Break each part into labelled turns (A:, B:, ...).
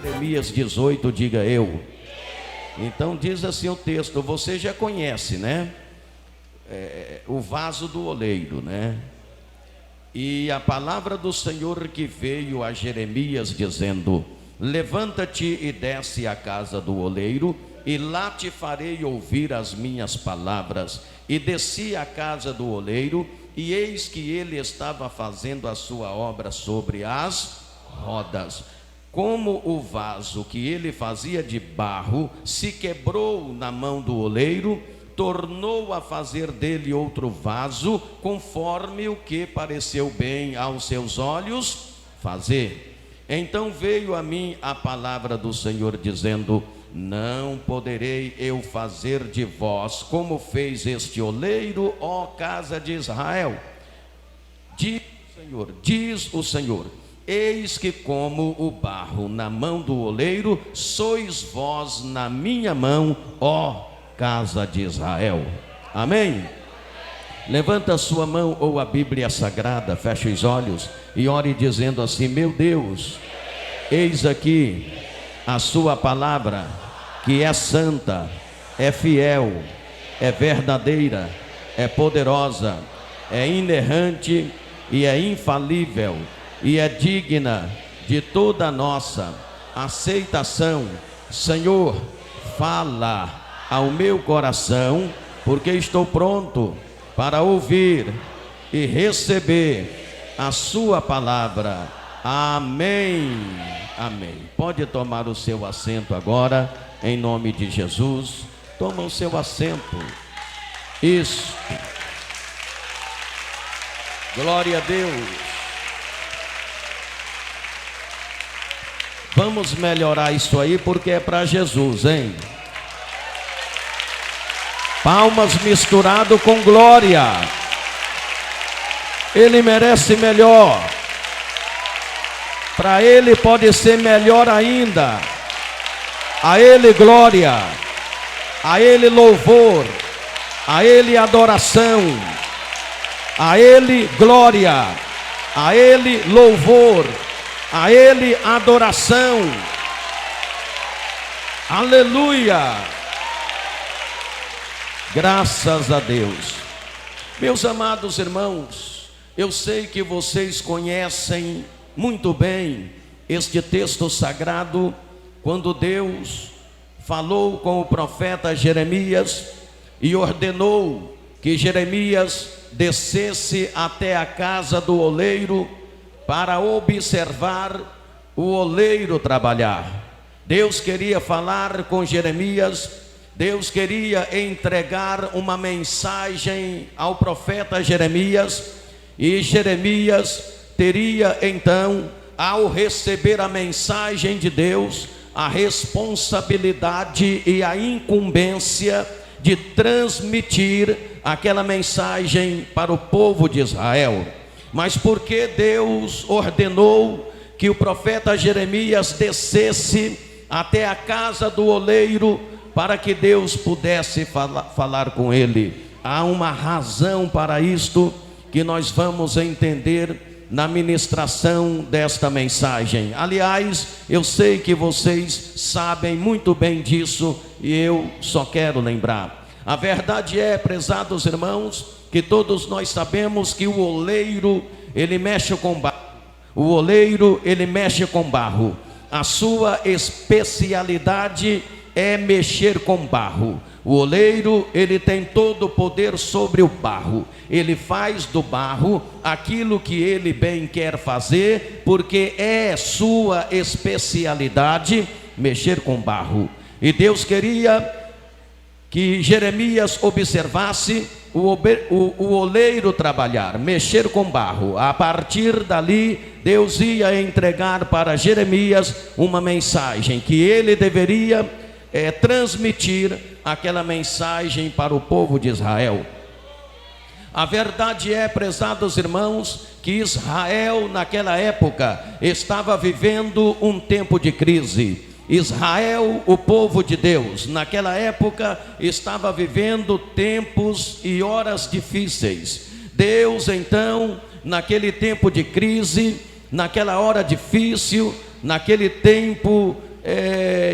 A: Jeremias 18, diga eu. Então diz assim o texto, você já conhece, né? O vaso do oleiro, né? E a palavra do Senhor que veio a Jeremias dizendo: levanta-te e desce à casa do oleiro, e lá te farei ouvir as minhas palavras. E desci à casa do oleiro, e eis que ele estava fazendo a sua obra sobre as rodas. Como o vaso que ele fazia de barro se quebrou na mão do oleiro, tornou a fazer dele outro vaso, conforme o que pareceu bem aos seus olhos fazer. Então veio a mim a palavra do Senhor dizendo: não poderei eu fazer de vós como fez este oleiro, ó casa de Israel. Diz o Senhor, eis que como o barro na mão do oleiro, sois vós na minha mão, ó casa de Israel. Amém? Levanta a sua mão ou a Bíblia Sagrada, feche os olhos e ore dizendo assim: meu Deus, eis aqui a sua palavra, que é santa, é fiel, é verdadeira, é poderosa, é inerrante e é infalível, e é digna de toda a nossa aceitação. Senhor, fala ao meu coração, porque estou pronto para ouvir e receber a sua palavra. Amém. Amém. Pode tomar o seu assento agora, em nome de Jesus. Toma o seu assento. Isso. Glória a Deus. Vamos melhorar isso aí, porque é para Jesus, hein? Palmas misturado com glória. Ele merece melhor. Para Ele pode ser melhor ainda. A Ele glória, a Ele louvor, a Ele adoração, a Ele glória, a Ele louvor, a Ele adoração. Aleluia! Graças a Deus. Meus amados irmãos, eu sei que vocês conhecem muito bem este texto sagrado, quando Deus falou com o profeta Jeremias e ordenou que Jeremias descesse até a casa do oleiro para observar o oleiro trabalhar. Deus queria falar com Jeremias. Deus queria entregar uma mensagem ao profeta Jeremias, e Jeremias teria então, ao receber a mensagem de Deus, a responsabilidade e a incumbência de transmitir aquela mensagem para o povo de Israel. Mas porque Deus ordenou que o profeta Jeremias descesse até a casa do oleiro para que Deus pudesse falar com ele? Há uma razão para isto que nós vamos entender na ministração desta mensagem. Aliás, eu sei que vocês sabem muito bem disso e eu só quero lembrar. A verdade é, prezados irmãos, que todos nós sabemos que o oleiro, ele mexe com barro. O oleiro, ele mexe com barro. A sua especialidade é mexer com barro. O oleiro, ele tem todo o poder sobre o barro. Ele faz do barro aquilo que ele bem quer fazer, porque é sua especialidade mexer com barro. E Deus queria que Jeremias observasse o oleiro trabalhar, mexer com barro. A partir dali, Deus ia entregar para Jeremias uma mensagem que ele deveria transmitir aquela mensagem para o povo de Israel. A verdade é, prezados irmãos, que Israel naquela época estava vivendo um tempo de crise. Israel, o povo de Deus, naquela época estava vivendo tempos e horas difíceis. Deus então, naquele tempo de crise, naquela hora difícil, naquele tempo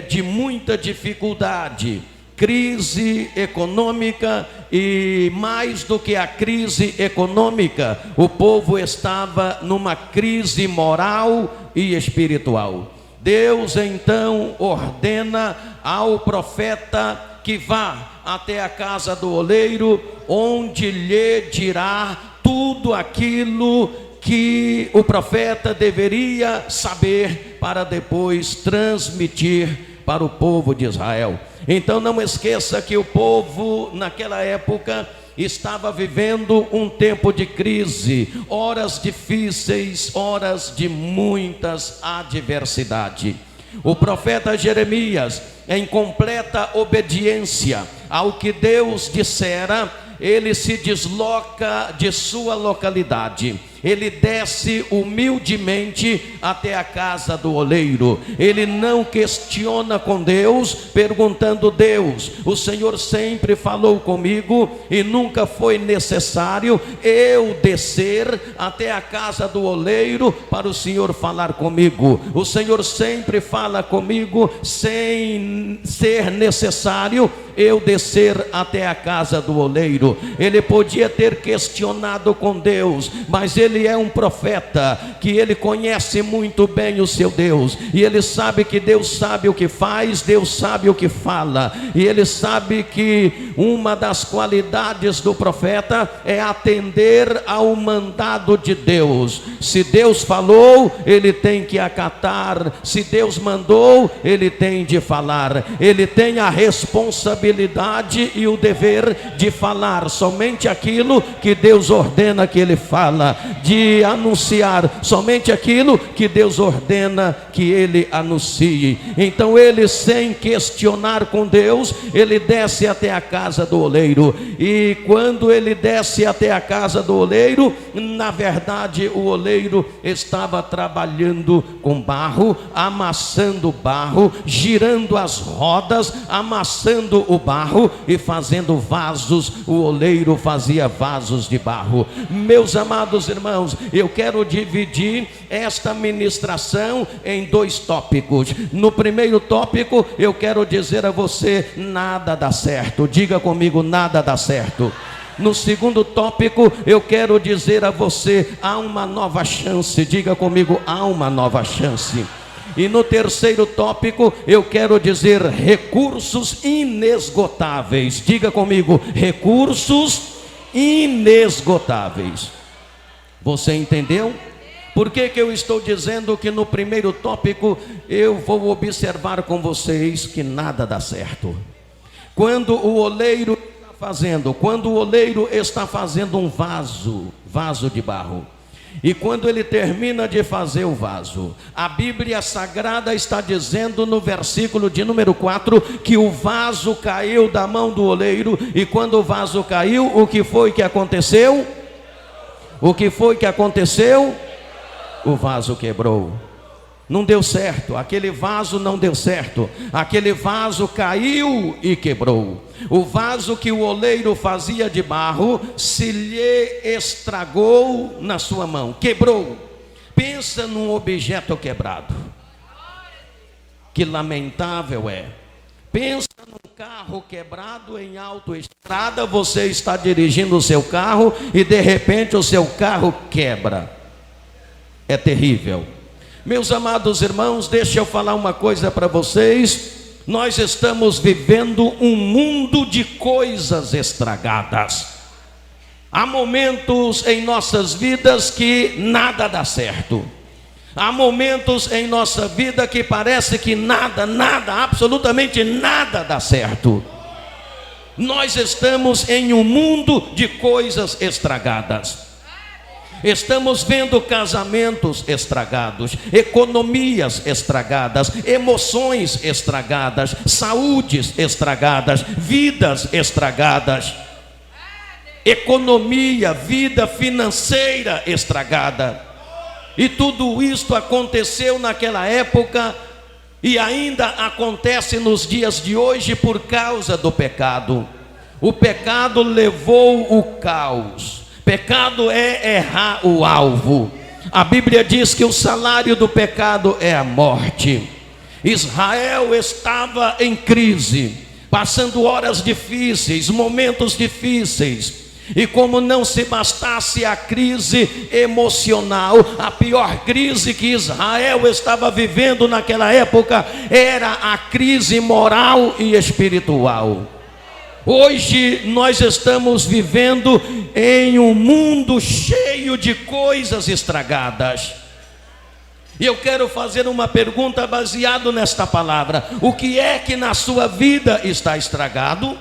A: de muita dificuldade, crise econômica, e mais do que a crise econômica, o povo estava numa crise moral e espiritual. Deus então ordena ao profeta que vá até a casa do oleiro, onde lhe dirá tudo aquilo que o profeta deveria saber para depois transmitir para o povo de Israel. Então não esqueça que o povo naquela época estava vivendo um tempo de crise, horas difíceis, horas de muitas adversidade. O profeta Jeremias, em completa obediência ao que Deus dissera, ele se desloca de sua localidade, ele desce humildemente até a casa do oleiro. Ele não questiona com Deus, perguntando: Deus, o Senhor sempre falou comigo e nunca foi necessário eu descer até a casa do oleiro para o Senhor falar comigo. O Senhor sempre fala comigo sem ser necessário eu descer até a casa do oleiro. Ele podia ter questionado com Deus, mas ele é um profeta, que ele conhece muito bem o seu Deus, e ele sabe que Deus sabe o que faz, Deus sabe o que fala, e ele sabe que uma das qualidades do profeta é atender ao mandado de Deus. Se Deus falou, ele tem que acatar. Se Deus mandou, ele tem de falar. Ele tem a responsabilidade e o dever de falar somente aquilo que Deus ordena que ele fala, de anunciar somente aquilo que Deus ordena que ele anuncie. Então ele, sem questionar com Deus, ele desce até a casa do oleiro. E quando ele desce até a casa do oleiro, na verdade o oleiro estava trabalhando com barro, amassando barro, girando as rodas, amassando o barro e fazendo vasos. O oleiro fazia vasos de barro. Meus amados irmãos, eu quero dividir esta ministração em dois tópicos. No primeiro tópico, eu quero dizer a você: nada dá certo. Diga comigo: nada dá certo. No segundo tópico, eu quero dizer a você: há uma nova chance. Diga comigo: há uma nova chance. E no terceiro tópico, eu quero dizer recursos inesgotáveis. Diga comigo: recursos inesgotáveis. Você entendeu? Por que eu estou dizendo que no primeiro tópico eu vou observar com vocês que nada dá certo? Quando o oleiro está fazendo um vaso de barro, e quando ele termina de fazer o vaso, a Bíblia Sagrada está dizendo no versículo de número 4 que o vaso caiu da mão do oleiro. E quando o vaso caiu, o que foi que aconteceu? O que foi que aconteceu? O vaso quebrou. Não deu certo, aquele vaso não deu certo, aquele vaso caiu e quebrou. O vaso que o oleiro fazia de barro se lhe estragou na sua mão, quebrou. Pensa num objeto quebrado, que lamentável é. Pensa num carro quebrado em autoestrada. Você está dirigindo o seu carro e de repente o seu carro quebra. É terrível. Meus amados irmãos, deixa eu falar uma coisa para vocês. Nós estamos vivendo um mundo de coisas estragadas. Há momentos em nossas vidas que nada dá certo. Há momentos em nossa vida que parece que nada, absolutamente nada dá certo. Nós estamos em um mundo de coisas estragadas. Estamos vendo casamentos estragados, economias estragadas, emoções estragadas, saúdes estragadas, vidas estragadas, economia, vida financeira estragada. E tudo isto aconteceu naquela época e ainda acontece nos dias de hoje por causa do pecado. O pecado levou o caos. Pecado é errar o alvo. A Bíblia diz que o salário do pecado é a morte. Israel estava em crise, passando horas difíceis, momentos difíceis. E como não se bastasse a crise emocional, a pior crise que Israel estava vivendo naquela época era a crise moral e espiritual. Hoje nós estamos vivendo em um mundo cheio de coisas estragadas. E eu quero fazer uma pergunta baseado nesta palavra: o que é que na sua vida está estragado?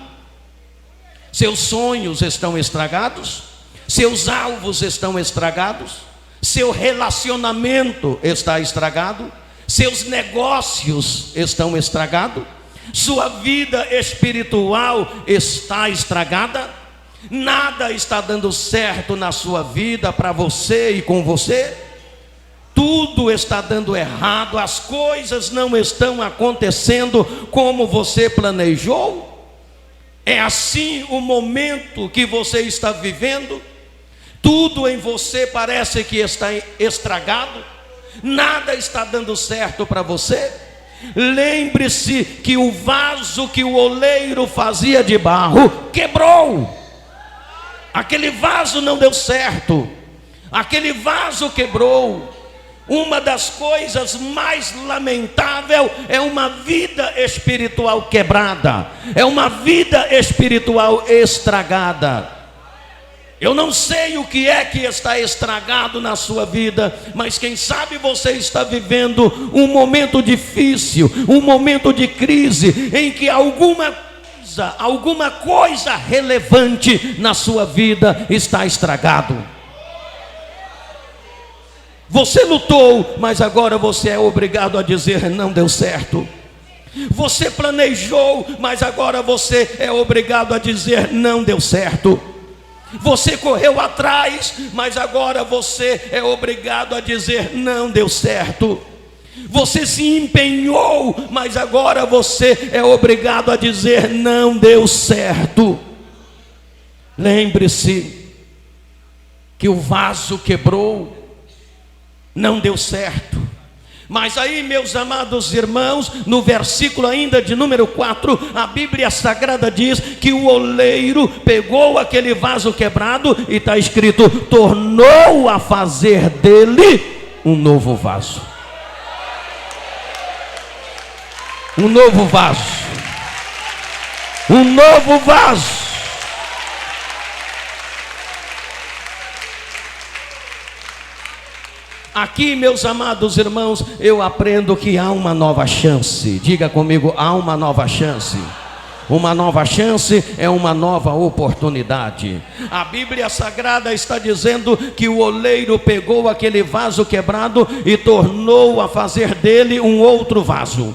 A: Seus sonhos estão estragados? Seus alvos estão estragados? Seu relacionamento está estragado? Seus negócios estão estragados? Sua vida espiritual está estragada? Nada está dando certo na sua vida para você e com você? Tudo está dando errado, as coisas não estão acontecendo como você planejou? É assim o momento que você está vivendo? Tudo em você parece que está estragado? Nada está dando certo para você? Lembre-se que o vaso que o oleiro fazia de barro quebrou. Aquele vaso não deu certo. Aquele vaso quebrou. Uma das coisas mais lamentáveis é uma vida espiritual quebrada, é uma vida espiritual estragada. Eu não sei o que é que está estragado na sua vida, mas quem sabe você está vivendo um momento difícil, um momento de crise, em que alguma coisa relevante na sua vida está estragado. Você lutou, mas agora você é obrigado a dizer não deu certo. Você planejou, mas agora você é obrigado a dizer não deu certo. Você correu atrás, mas agora você é obrigado a dizer não deu certo. Você se empenhou, mas agora você é obrigado a dizer não deu certo. Lembre-se que o vaso quebrou, não deu certo. Mas aí, meus amados irmãos, no versículo ainda de número 4, a Bíblia Sagrada diz que o oleiro pegou aquele vaso quebrado e está escrito: tornou a fazer dele um novo vaso. Um novo vaso. Um novo vaso. Aqui, meus amados irmãos, eu aprendo que há uma nova chance. Diga comigo: há uma nova chance. Uma nova chance é uma nova oportunidade. A Bíblia Sagrada está dizendo que o oleiro pegou aquele vaso quebrado e tornou a fazer dele um outro vaso.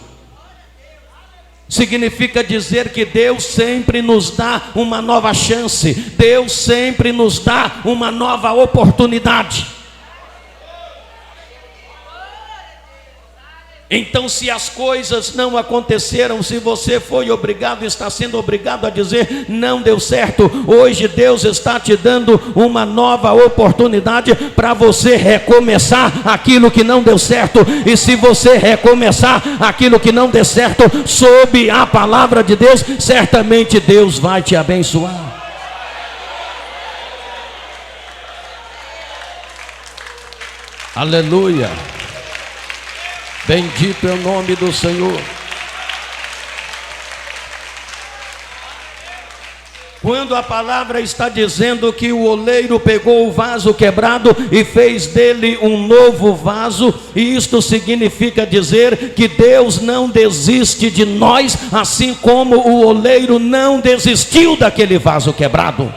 A: Significa dizer que Deus sempre nos dá uma nova chance. Deus sempre nos dá uma nova oportunidade. Então, se as coisas não aconteceram, se você foi obrigado, está sendo obrigado a dizer não deu certo, hoje Deus está te dando uma nova oportunidade para você recomeçar aquilo que não deu certo. E se você recomeçar aquilo que não deu certo, sob a palavra de Deus, certamente Deus vai te abençoar. Aleluia. Bendito é o nome do Senhor. Quando a palavra está dizendo que o oleiro pegou o vaso quebrado e fez dele um novo vaso, e isto significa dizer que Deus não desiste de nós, assim como o oleiro não desistiu daquele vaso quebrado.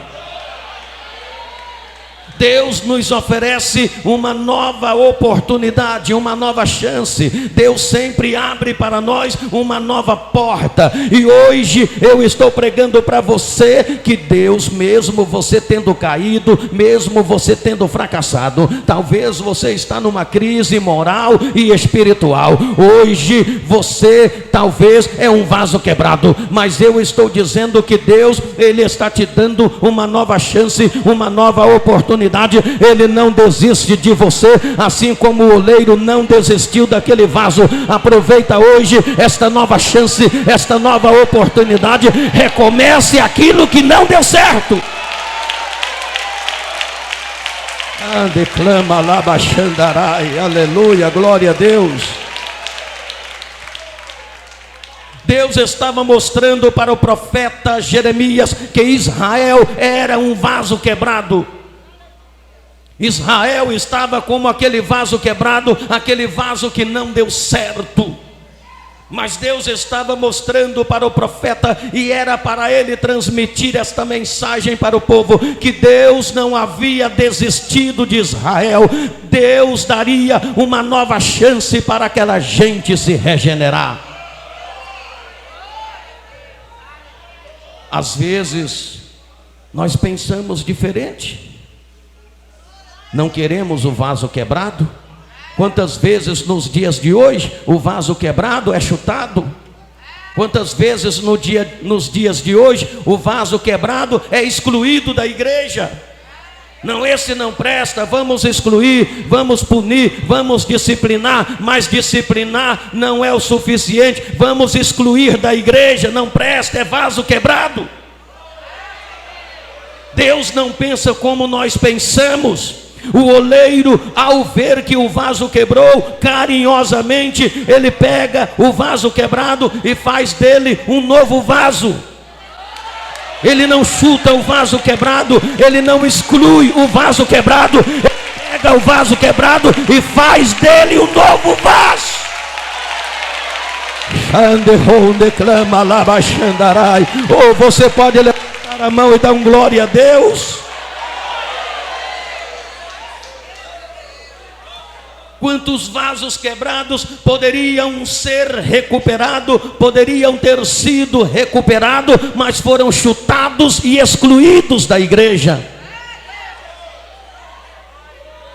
A: Deus nos oferece uma nova oportunidade, uma nova chance. Deus sempre abre para nós uma nova porta. E hoje eu estou pregando para você que Deus, mesmo você tendo caído, mesmo você tendo fracassado, talvez você está numa crise moral e espiritual. Hoje você talvez é um vaso quebrado, mas eu estou dizendo que Deus, Ele está te dando uma nova chance, uma nova oportunidade. Ele não desiste de você, assim como o oleiro não desistiu daquele vaso. Aproveita hoje esta nova chance, esta nova oportunidade. Recomece aquilo que não deu certo. Declama lá, Baxandarai, aleluia, glória a Deus. Deus estava mostrando para o profeta Jeremias que Israel era um vaso quebrado. Israel estava como aquele vaso quebrado, aquele vaso que não deu certo. Mas Deus estava mostrando para o profeta, e era para ele transmitir esta mensagem para o povo, que Deus não havia desistido de Israel. Deus daria uma nova chance para aquela gente se regenerar. Às vezes nós pensamos diferente, não queremos o vaso quebrado. Quantas vezes nos dias de hoje o vaso quebrado é chutado? Quantas vezes nos dias de hoje o vaso quebrado é excluído da igreja? Não, esse não presta, vamos excluir, vamos punir, vamos disciplinar. Mas disciplinar não é o suficiente, vamos excluir da igreja, não presta, é vaso quebrado. Deus não pensa como nós pensamos. O oleiro, ao ver que o vaso quebrou, carinhosamente ele pega o vaso quebrado e faz dele um novo vaso. Ele não chuta o vaso quebrado, ele não exclui o vaso quebrado, ele pega o vaso quebrado e faz dele um novo vaso. Ou você pode levantar a mão e dar um glória a Deus. Quantos vasos quebrados poderiam ser recuperados, poderiam ter sido recuperados, mas foram chutados e excluídos da igreja?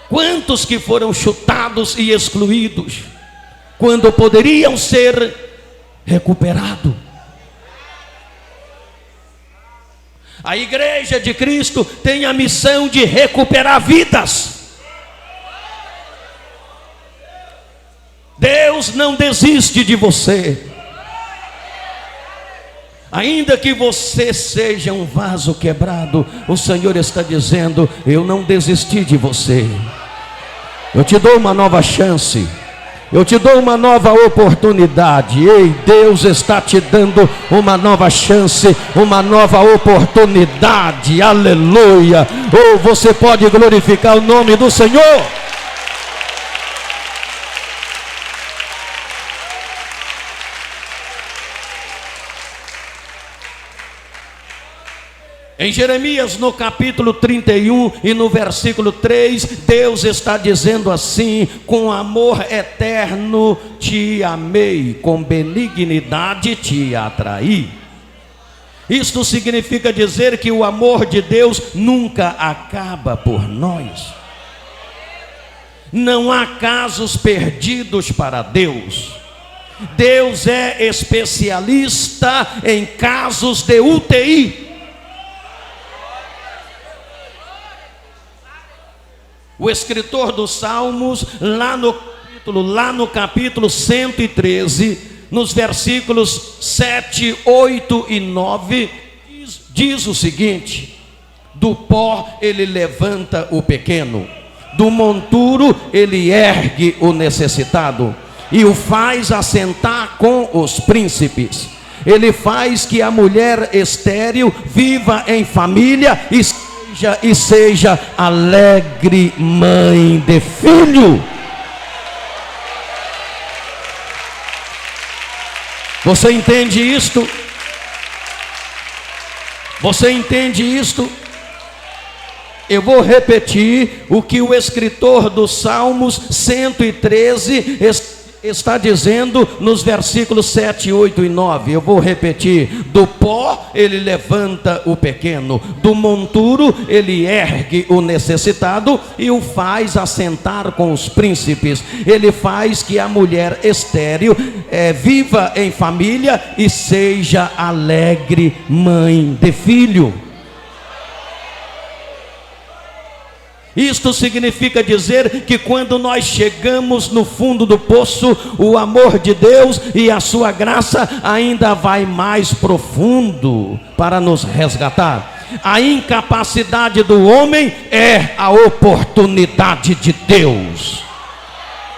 A: Quantos que foram chutados e excluídos, quando poderiam ser recuperados? A igreja de Cristo tem a missão de recuperar vidas. Deus não desiste de você. Ainda que você seja um vaso quebrado, o Senhor está dizendo: eu não desisti de você. Eu te dou uma nova chance, eu te dou uma nova oportunidade. Ei, Deus está te dando uma nova chance, uma nova oportunidade. Aleluia. Ou você pode glorificar o nome do Senhor. Em Jeremias, no capítulo 31 e no versículo 3, Deus está dizendo assim: com amor eterno te amei, com benignidade te atraí. Isto significa dizer que o amor de Deus nunca acaba por nós. Não há casos perdidos para Deus. Deus é especialista em casos de UTI. O escritor dos Salmos, lá no capítulo 113, nos versículos 7, 8 e 9, diz o seguinte: do pó ele levanta o pequeno, do monturo ele ergue o necessitado, e o faz assentar com os príncipes. Ele faz que a mulher estéril viva em família e seja alegre mãe de filho. Você entende isto? Você entende isto? Eu vou repetir o que o escritor dos Salmos 113 está dizendo nos versículos 7, 8 e 9, eu vou repetir: do pó ele levanta o pequeno, do monturo ele ergue o necessitado e o faz assentar com os príncipes. Ele faz que a mulher estéril viva em família e seja alegre mãe de filho. Isto significa dizer que quando nós chegamos no fundo do poço, o amor de Deus e a sua graça ainda vai mais profundo para nos resgatar. A incapacidade do homem é a oportunidade de Deus.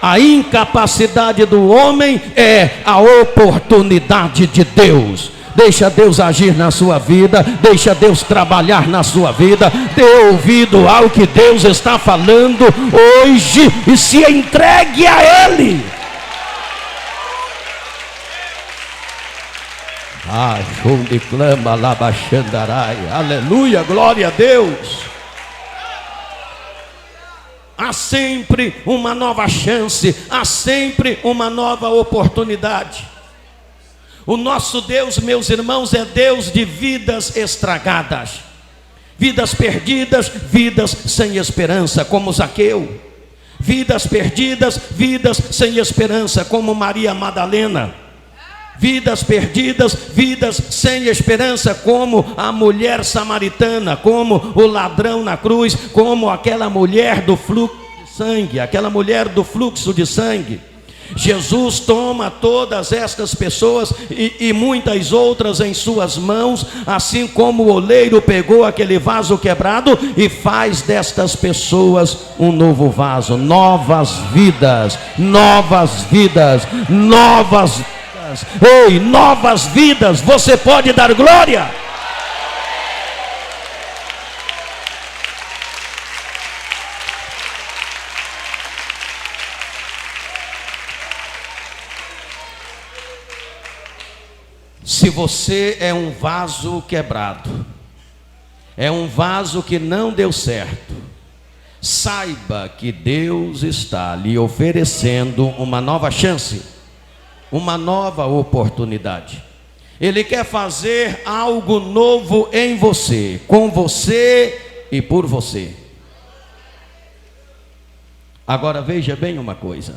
A: A incapacidade do homem é a oportunidade de Deus. Deixa Deus agir na sua vida, deixa Deus trabalhar na sua vida, dê ouvido ao que Deus está falando hoje e se entregue a Ele. Onde clama labaxandarai, aleluia, glória a Deus. Há sempre uma nova chance, há sempre uma nova oportunidade. O nosso Deus, meus irmãos, é Deus de vidas estragadas, vidas perdidas, vidas sem esperança, como Zaqueu. Vidas perdidas, vidas sem esperança, como Maria Madalena. Vidas perdidas, vidas sem esperança, como a mulher samaritana, como o ladrão na cruz, como aquela mulher do fluxo de sangue, aquela mulher do fluxo de sangue. Jesus toma todas estas pessoas e muitas outras em suas mãos, assim como o oleiro pegou aquele vaso quebrado e faz destas pessoas um novo vaso. Novas vidas, novas vidas, novas vidas. Ei, novas vidas, você pode dar glória? Se você é um vaso quebrado, é um vaso que não deu certo, saiba que Deus está lhe oferecendo uma nova chance, uma nova oportunidade. Ele quer fazer algo novo em você, com você e por você. Agora veja bem uma coisa.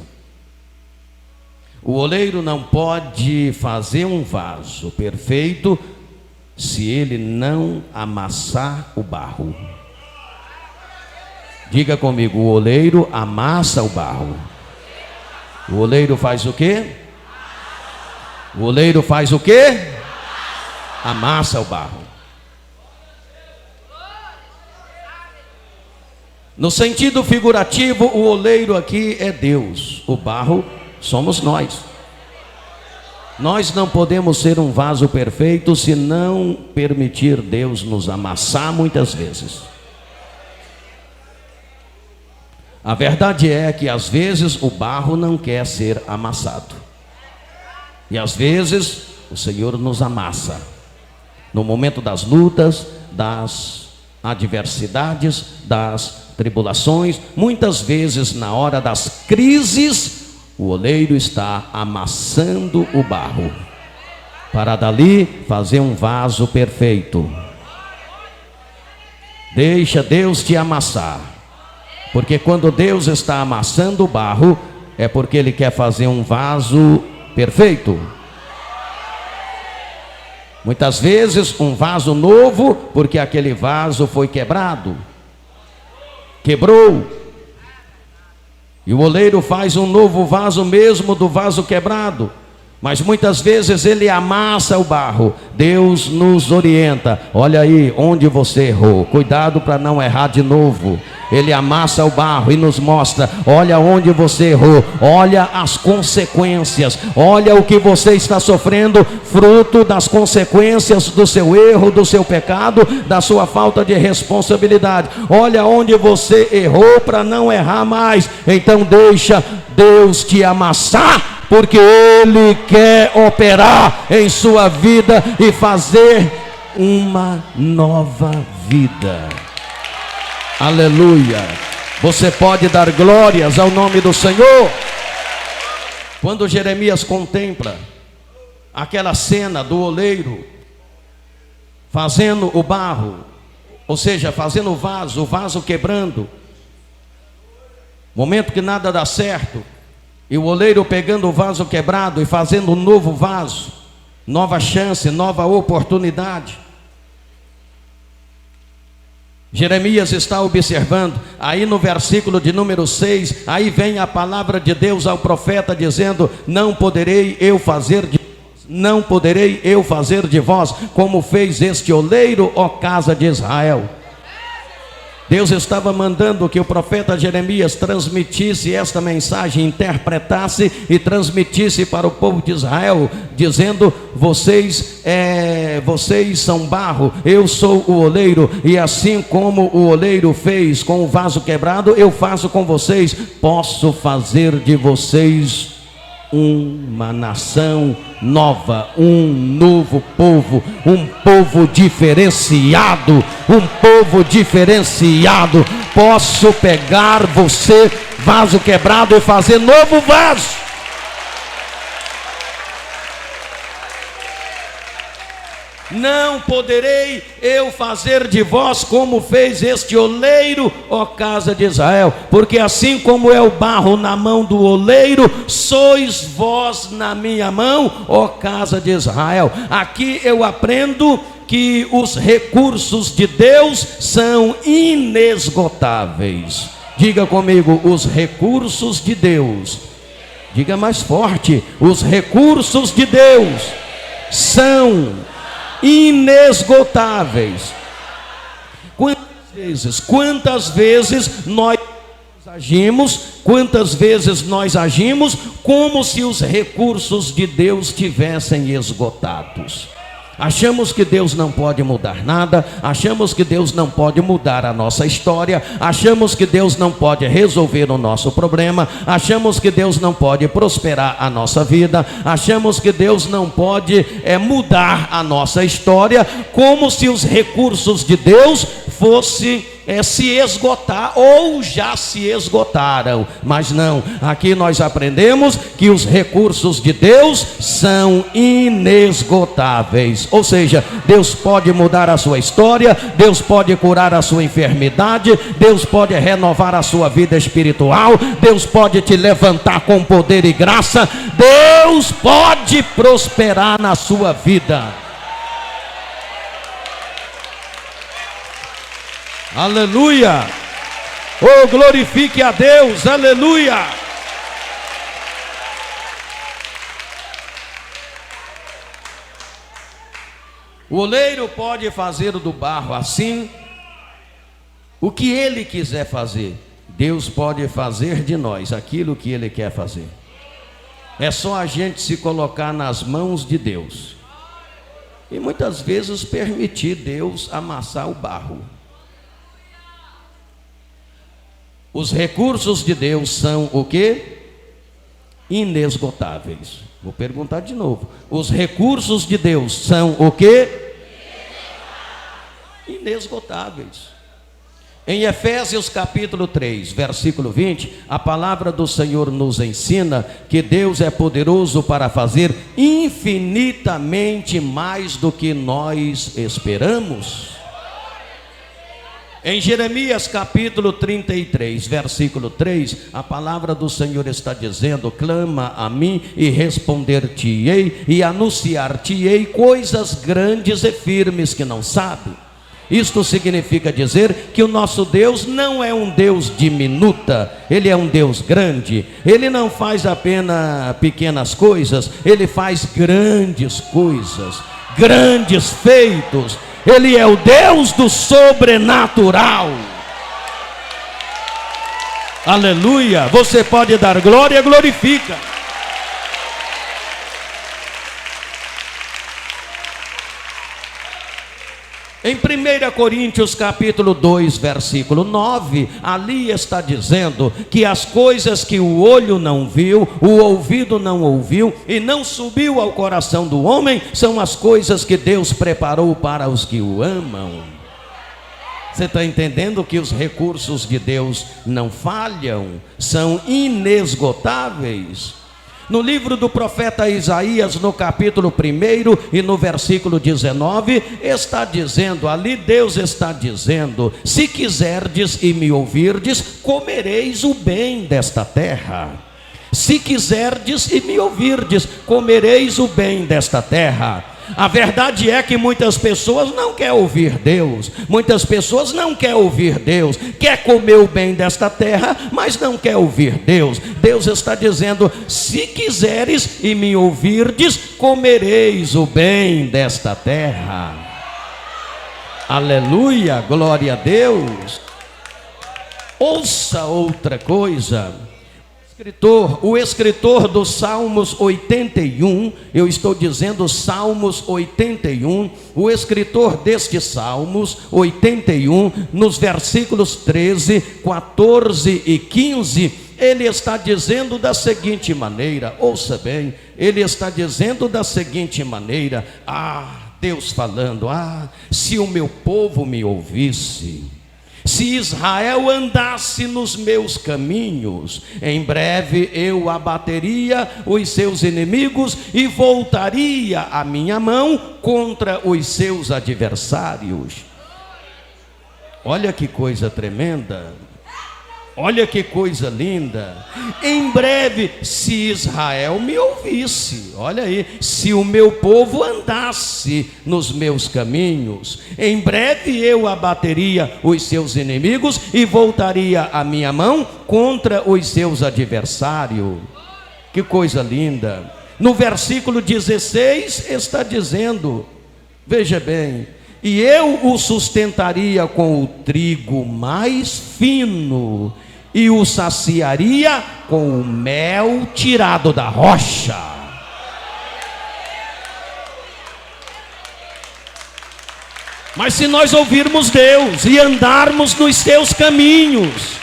A: O oleiro não pode fazer um vaso perfeito se ele não amassar o barro. Diga comigo, o oleiro amassa o barro. O oleiro faz o quê? O oleiro faz o quê? Amassa o barro. No sentido figurativo, o oleiro aqui é Deus, o barro somos nós. Nós não podemos ser um vaso perfeito se não permitir Deus nos amassar muitas vezes. A verdade é que às vezes o barro não quer ser amassado. E às vezes o Senhor nos amassa. No momento das lutas, das adversidades, das tribulações, muitas vezes na hora das crises, o oleiro está amassando o barro, para dali fazer um vaso perfeito. Deixa Deus te amassar, porque quando Deus está amassando o barro, é porque Ele quer fazer um vaso perfeito. Muitas vezes um vaso novo, porque aquele vaso foi quebrado, quebrou. E o oleiro faz um novo vaso mesmo do vaso quebrado. Mas muitas vezes ele amassa o barro. Deus nos orienta. Olha aí onde você errou. Cuidado para não errar de novo. Ele amassa o barro e nos mostra. Olha onde você errou. Olha as consequências. Olha o que você está sofrendo, fruto das consequências do seu erro, do seu pecado, da sua falta de responsabilidade. Olha onde você errou para não errar mais. Então deixa Deus te amassar, porque Ele quer operar em sua vida e fazer uma nova vida. Aleluia. Você pode dar glórias ao nome do Senhor. Quando Jeremias contempla aquela cena do oleiro fazendo o barro, ou seja, fazendo o vaso quebrando, momento que nada dá certo, e o oleiro pegando o vaso quebrado e fazendo um novo vaso, nova chance, nova oportunidade. Jeremias está observando, aí no versículo de número 6, aí vem a palavra de Deus ao profeta dizendo: não poderei eu fazer de vós como fez este oleiro, ó casa de Israel. Deus estava mandando que o profeta Jeremias transmitisse esta mensagem, interpretasse e transmitisse para o povo de Israel, dizendo: vocês são barro, eu sou o oleiro, e assim como o oleiro fez com o vaso quebrado, eu faço com vocês. Posso fazer de vocês uma nação nova, um novo povo, um povo diferenciado, Posso pegar você, vaso quebrado, e fazer novo vaso. Não poderei eu fazer de vós como fez este oleiro, ó casa de Israel, porque assim como é o barro na mão do oleiro, sois vós na minha mão, ó casa de Israel. Aqui eu aprendo que os recursos de Deus são inesgotáveis. Diga comigo: os recursos de Deus. Diga mais forte: os recursos de Deus são inesgotáveis. Quantas vezes nós agimos como se os recursos de Deus tivessem esgotados. Achamos que Deus não pode mudar nada, achamos que Deus não pode mudar a nossa história, achamos que Deus não pode resolver o nosso problema, achamos que Deus não pode prosperar a nossa vida, achamos que Deus não pode mudar a nossa história, como se os recursos de Deus fossem se esgotar ou já se esgotaram. Mas não, aqui nós aprendemos que os recursos de Deus são inesgotáveis. Ou seja, Deus pode mudar a sua história, Deus pode curar a sua enfermidade, Deus pode renovar a sua vida espiritual, Deus pode te levantar com poder e graça, Deus pode prosperar na sua vida. Aleluia! Oh, glorifique a Deus, aleluia! O oleiro pode fazer do barro assim o que ele quiser fazer. Deus pode fazer de nós aquilo que ele quer fazer. É só a gente se colocar nas mãos de Deus e muitas vezes permitir Deus amassar o barro. Os recursos de Deus são o quê? Inesgotáveis. Vou perguntar de novo. Os recursos de Deus são o quê? Inesgotáveis. Em Efésios capítulo 3, versículo 20, a palavra do Senhor nos ensina que Deus é poderoso para fazer infinitamente mais do que nós esperamos. Em Jeremias capítulo 33, versículo 3, a palavra do Senhor está dizendo: clama a mim e responder-te-ei e anunciar-te-ei coisas grandes e firmes que não sabe. Isto significa dizer que o nosso Deus não é um Deus diminuta, Ele é um Deus grande. Ele não faz apenas pequenas coisas, Ele faz grandes coisas, grandes feitos. Ele é o Deus do sobrenatural. Aleluia! Você pode dar glória, glorifica. Em 1 Coríntios capítulo 2, versículo 9, ali está dizendo que as coisas que o olho não viu, o ouvido não ouviu e não subiu ao coração do homem, são as coisas que Deus preparou para os que o amam. Você está entendendo que os recursos de Deus não falham, são inesgotáveis? No livro do profeta Isaías, no capítulo 1 e no versículo 19, está dizendo, ali Deus está dizendo: se quiserdes e me ouvirdes, comereis o bem desta terra. Se quiserdes e me ouvirdes, comereis o bem desta terra. A verdade é que muitas pessoas não querem ouvir Deus, muitas pessoas não querem ouvir Deus, quer comer o bem desta terra, mas não quer ouvir Deus. Deus está dizendo: se quiseres e me ouvirdes, comereis o bem desta terra. Aleluia, glória a Deus. Ouça outra coisa. O escritor dos Salmos 81, eu estou dizendo Salmos 81, o escritor destes Salmos 81, nos versículos 13, 14 e 15, ele está dizendo da seguinte maneira, ouça bem, ele está dizendo da seguinte maneira: Deus falando, se o meu povo me ouvisse, se Israel andasse nos meus caminhos, em breve eu abateria os seus inimigos e voltaria a minha mão contra os seus adversários. Olha que coisa tremenda, olha que coisa linda. Em breve, se Israel me ouvisse, olha aí, se o meu povo andasse nos meus caminhos, em breve eu abateria os seus inimigos e voltaria a minha mão contra os seus adversários. Que coisa linda. No versículo 16 está dizendo, veja bem: e eu o sustentaria com o trigo mais fino e o saciaria com o mel tirado da rocha. Mas se nós ouvirmos Deus e andarmos nos seus caminhos,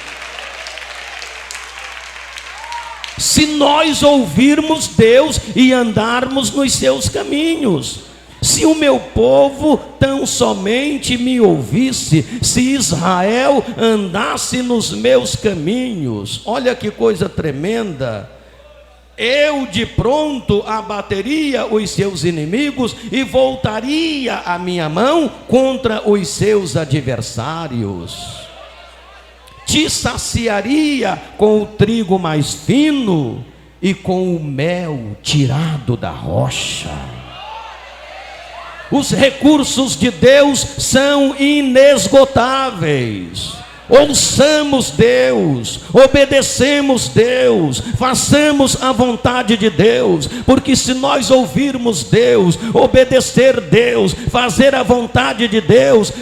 A: se nós ouvirmos Deus e andarmos nos seus caminhos, se o meu povo tão somente me ouvisse, se Israel andasse nos meus caminhos, olha que coisa tremenda, eu de pronto abateria os seus inimigos e voltaria a minha mão contra os seus adversários. Te saciaria com o trigo mais fino e com o mel tirado da rocha. Os recursos de Deus são inesgotáveis. Ouçamos Deus, obedecemos Deus, façamos a vontade de Deus, porque se nós ouvirmos Deus, obedecer Deus, fazer a vontade de Deus,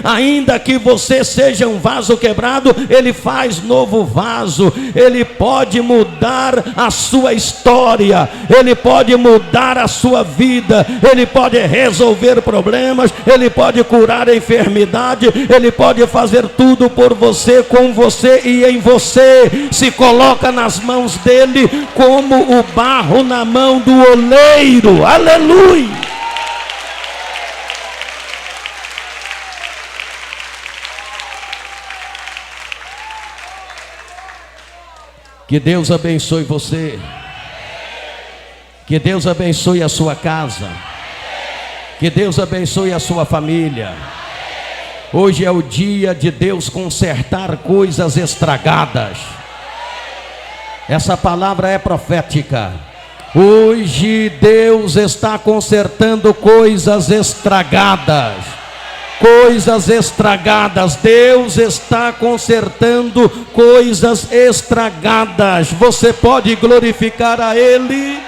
A: ainda que você seja um vaso quebrado, Ele faz novo vaso. Ele pode mudar a sua história, Ele pode mudar a sua vida, Ele pode resolver problemas, Ele pode curar a enfermidade, Ele pode fazer tudo por você, com você e em você. Se coloca nas mãos dele como o barro na mão do oleiro. Aleluia! Que Deus abençoe você, que Deus abençoe a sua casa, que Deus abençoe a sua família. Hoje é o dia de Deus consertar coisas estragadas. Essa palavra é profética. Hoje Deus está consertando coisas estragadas. Coisas estragadas. Deus está consertando coisas estragadas. Você pode glorificar a Ele?